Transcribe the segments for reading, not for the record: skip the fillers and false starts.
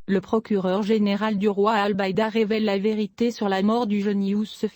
le procureur général du roi Al-Baïda révèle la vérité sur la mort du jeune Youssef.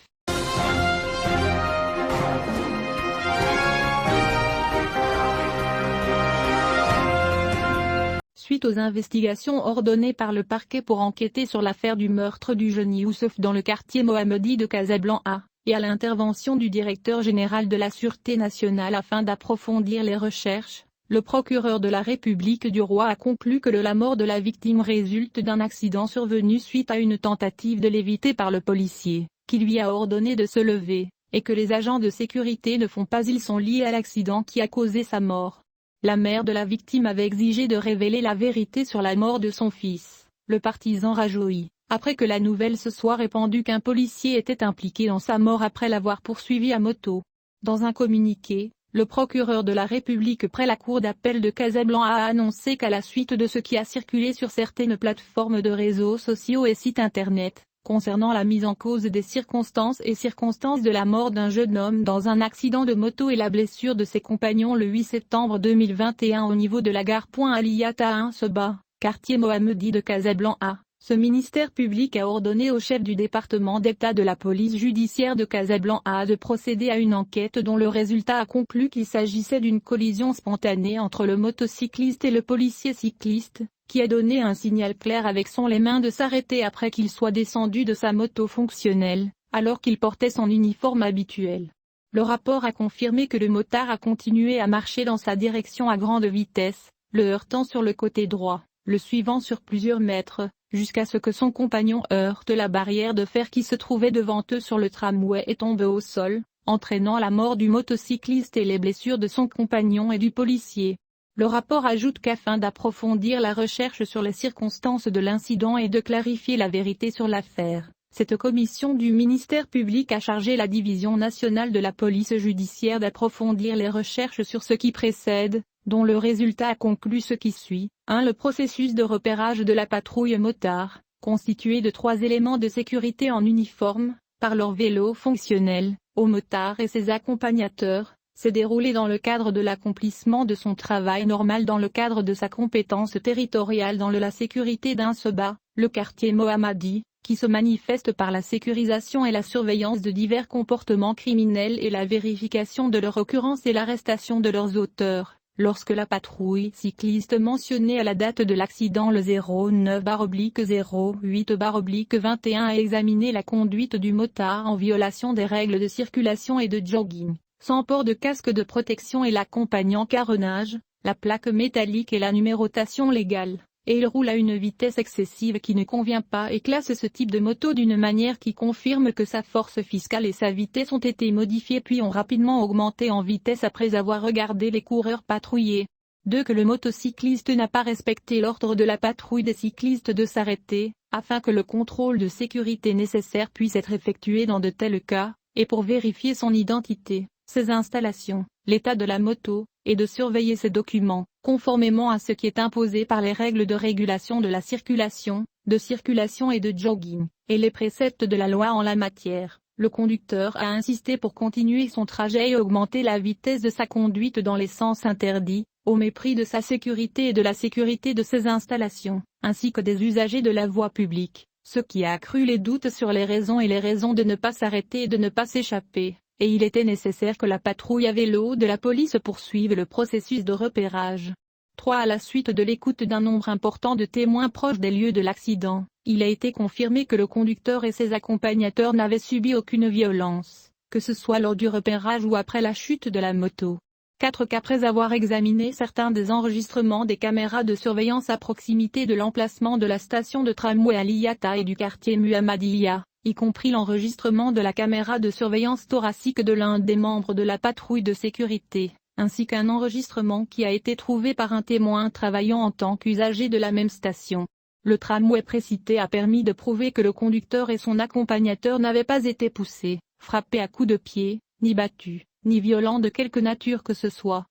Suite aux investigations ordonnées par le parquet pour enquêter sur l'affaire du meurtre du jeune Youssef dans le quartier Mohammadi de Casablanca, et à l'intervention du directeur général de la Sûreté nationale afin d'approfondir les recherches, le procureur de la République du Roi a conclu que la mort de la victime résulte d'un accident survenu suite à une tentative de l'éviter par le policier, qui lui a ordonné de se lever, et que les agents de sécurité ne font pas, ils sont liés à l'accident qui a causé sa mort. La mère de la victime avait exigé de révéler la vérité sur la mort de son fils, le partisan Rajoui, après que la nouvelle se soit répandue qu'un policier était impliqué dans sa mort après l'avoir poursuivi à moto. Dans un communiqué, le procureur de la République près la cour d'appel de Casablanca a annoncé qu'à la suite de ce qui a circulé sur certaines plateformes de réseaux sociaux et sites internet, concernant la mise en cause des circonstances de la mort d'un jeune homme dans un accident de moto et la blessure de ses compagnons le 8 septembre 2021 au niveau de la gare Aliyata 1 Seba, quartier Mohammadi de Casablanca, ce ministère public a ordonné au chef du département d'État de la police judiciaire de Casablanca de procéder à une enquête dont le résultat a conclu qu'il s'agissait d'une collision spontanée entre le motocycliste et le policier cycliste, qui a donné un signal clair avec les mains de s'arrêter après qu'il soit descendu de sa moto fonctionnelle, alors qu'il portait son uniforme habituel. Le rapport a confirmé que le motard a continué à marcher dans sa direction à grande vitesse, le heurtant sur le côté droit, le suivant sur plusieurs mètres, jusqu'à ce que son compagnon heurte la barrière de fer qui se trouvait devant eux sur le tramway et tombe au sol, entraînant la mort du motocycliste et les blessures de son compagnon et du policier. Le rapport ajoute qu'afin d'approfondir la recherche sur les circonstances de l'incident et de clarifier la vérité sur l'affaire, cette commission du ministère public a chargé la Division nationale de la police judiciaire d'approfondir les recherches sur ce qui précède, dont le résultat a conclu ce qui suit. 1. Le processus de repérage de la patrouille motard, constitué de 3 éléments de sécurité en uniforme, par leur vélo fonctionnel, au motard et ses accompagnateurs, s'est déroulé dans le cadre de l'accomplissement de son travail normal dans le cadre de sa compétence territoriale dans la sécurité d'un Seba, le quartier Mohammadi, qui se manifeste par la sécurisation et la surveillance de divers comportements criminels et la vérification de leur occurrence et l'arrestation de leurs auteurs. Lorsque la patrouille cycliste mentionnée à la date de l'accident le 09/08/21 a examiné la conduite du motard en violation des règles de circulation et de jogging, sans port de casque de protection et l'accompagnant carénage, la plaque métallique et la numérotation légale, et il roule à une vitesse excessive qui ne convient pas et classe ce type de moto d'une manière qui confirme que sa force fiscale et sa vitesse ont été modifiées puis ont rapidement augmenté en vitesse après avoir regardé les coureurs patrouiller. 2. Que le motocycliste n'a pas respecté l'ordre de la patrouille des cyclistes de s'arrêter, afin que le contrôle de sécurité nécessaire puisse être effectué dans de tels cas, et pour vérifier son identité, ses installations, l'état de la moto, et de surveiller ses documents, conformément à ce qui est imposé par les règles de régulation de la circulation, et de jogging, et les préceptes de la loi en la matière. Le conducteur a insisté pour continuer son trajet et augmenter la vitesse de sa conduite dans les sens interdits, au mépris de sa sécurité et de la sécurité de ses installations, ainsi que des usagers de la voie publique, ce qui a accru les doutes sur les raisons de ne pas s'arrêter et de ne pas s'échapper. Et il était nécessaire que la patrouille à vélo de la police poursuive le processus de repérage. 3. À la suite de l'écoute d'un nombre important de témoins proches des lieux de l'accident, il a été confirmé que le conducteur et ses accompagnateurs n'avaient subi aucune violence, que ce soit lors du repérage ou après la chute de la moto. 4. Qu'après avoir examiné certains des enregistrements des caméras de surveillance à proximité de l'emplacement de la station de tramway Aliyata et du quartier Muhammadiya, y compris l'enregistrement de la caméra de surveillance thoracique de l'un des membres de la patrouille de sécurité, ainsi qu'un enregistrement qui a été trouvé par un témoin travaillant en tant qu'usager de la même station. Le tramway précité a permis de prouver que le conducteur et son accompagnateur n'avaient pas été poussés, frappés à coups de pied, ni battus, ni violents de quelque nature que ce soit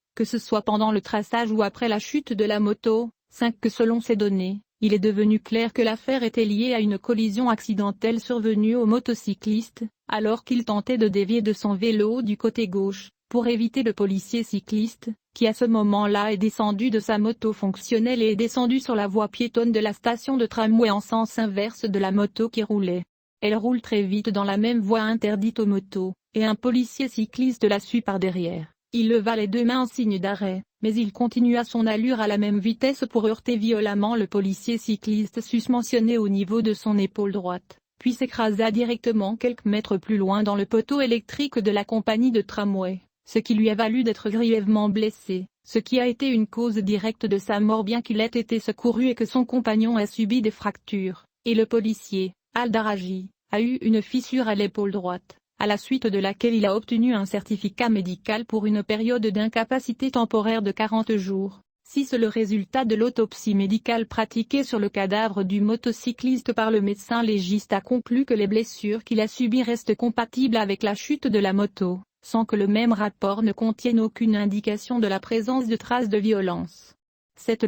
pendant le traçage ou après la chute de la moto. 5. Que selon ces données, il est devenu clair que l'affaire était liée à une collision accidentelle survenue au motocycliste, alors qu'il tentait de dévier de son vélo du côté gauche, pour éviter le policier cycliste, qui à ce moment-là est descendu de sa moto fonctionnelle et est descendu sur la voie piétonne de la station de tramway en sens inverse de la moto qui roulait. Elle roule très vite dans la même voie interdite aux motos, et un policier cycliste la suit par derrière. Il leva les deux mains en signe d'arrêt, mais il continua son allure à la même vitesse pour heurter violemment le policier cycliste susmentionné au niveau de son épaule droite, puis s'écrasa directement quelques mètres plus loin dans le poteau électrique de la compagnie de tramway, ce qui lui a valu d'être grièvement blessé, ce qui a été une cause directe de sa mort bien qu'il ait été secouru et que son compagnon ait subi des fractures, et le policier, Al-Daraji, a eu une fissure à l'épaule droite, à la suite de laquelle il a obtenu un certificat médical pour une période d'incapacité temporaire de 40 jours. Si c'est le résultat de l'autopsie médicale pratiquée sur le cadavre du motocycliste par le médecin légiste a conclu que les blessures qu'il a subies restent compatibles avec la chute de la moto, sans que le même rapport ne contienne aucune indication de la présence de traces de violence.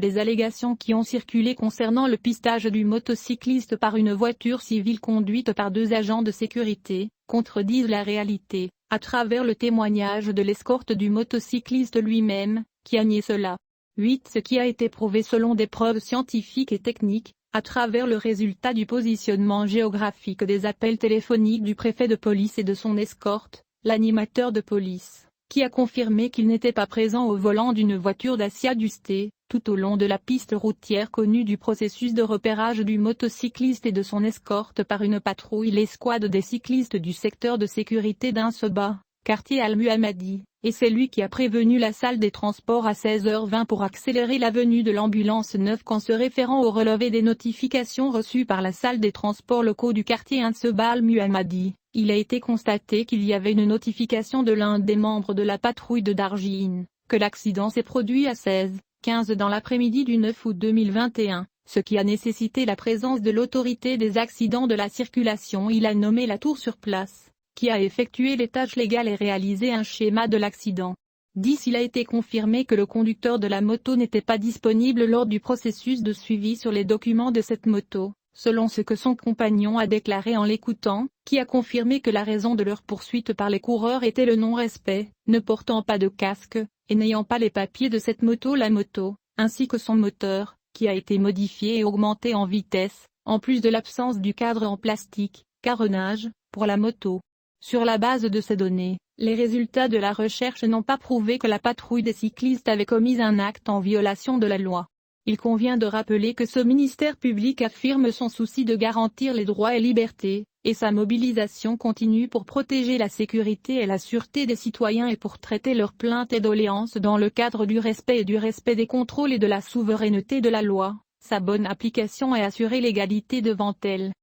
Les allégations qui ont circulé concernant le pistage du motocycliste par une voiture civile conduite par deux agents de sécurité, contredisent la réalité, à travers le témoignage de l'escorte du motocycliste lui-même, qui a nié cela. 8. Ce qui a été prouvé selon des preuves scientifiques et techniques, à travers le résultat du positionnement géographique des appels téléphoniques du préfet de police et de son escorte, l'animateur de police, qui a confirmé qu'il n'était pas présent au volant d'une voiture Dacia Duster, tout au long de la piste routière connue du processus de repérage du motocycliste et de son escorte par une patrouille l'escouade des cyclistes du secteur de sécurité d'Insoba, quartier Al-Muhammadi, et c'est lui qui a prévenu la salle des transports à 16h20 pour accélérer la venue de l'ambulance 9 qu'en se référant au relevé des notifications reçues par la salle des transports locaux du quartier Insoba Al-Muhammadi. Il a été constaté qu'il y avait une notification de l'un des membres de la patrouille de Darjin, que l'accident s'est produit à 16h15 dans l'après-midi du 9 août 2021, ce qui a nécessité la présence de l'autorité des accidents de la circulation. Il a nommé la tour sur place, qui a effectué les tâches légales et réalisé un schéma de l'accident. 10. Il a été confirmé que le conducteur de la moto n'était pas disponible lors du processus de suivi sur les documents de cette moto, selon ce que son compagnon a déclaré en l'écoutant, qui a confirmé que la raison de leur poursuite par les coureurs était le non-respect, ne portant pas de casque, et n'ayant pas les papiers de cette moto, la moto, ainsi que son moteur, qui a été modifié et augmenté en vitesse, en plus de l'absence du cadre en plastique, carénage, pour la moto. Sur la base de ces données, les résultats de la recherche n'ont pas prouvé que la patrouille des cyclistes avait commis un acte en violation de la loi. Il convient de rappeler que ce ministère public affirme son souci de garantir les droits et libertés, et sa mobilisation continue pour protéger la sécurité et la sûreté des citoyens et pour traiter leurs plaintes et doléances dans le cadre du respect des contrôles et de la souveraineté de la loi, sa bonne application et assurer l'égalité devant elle.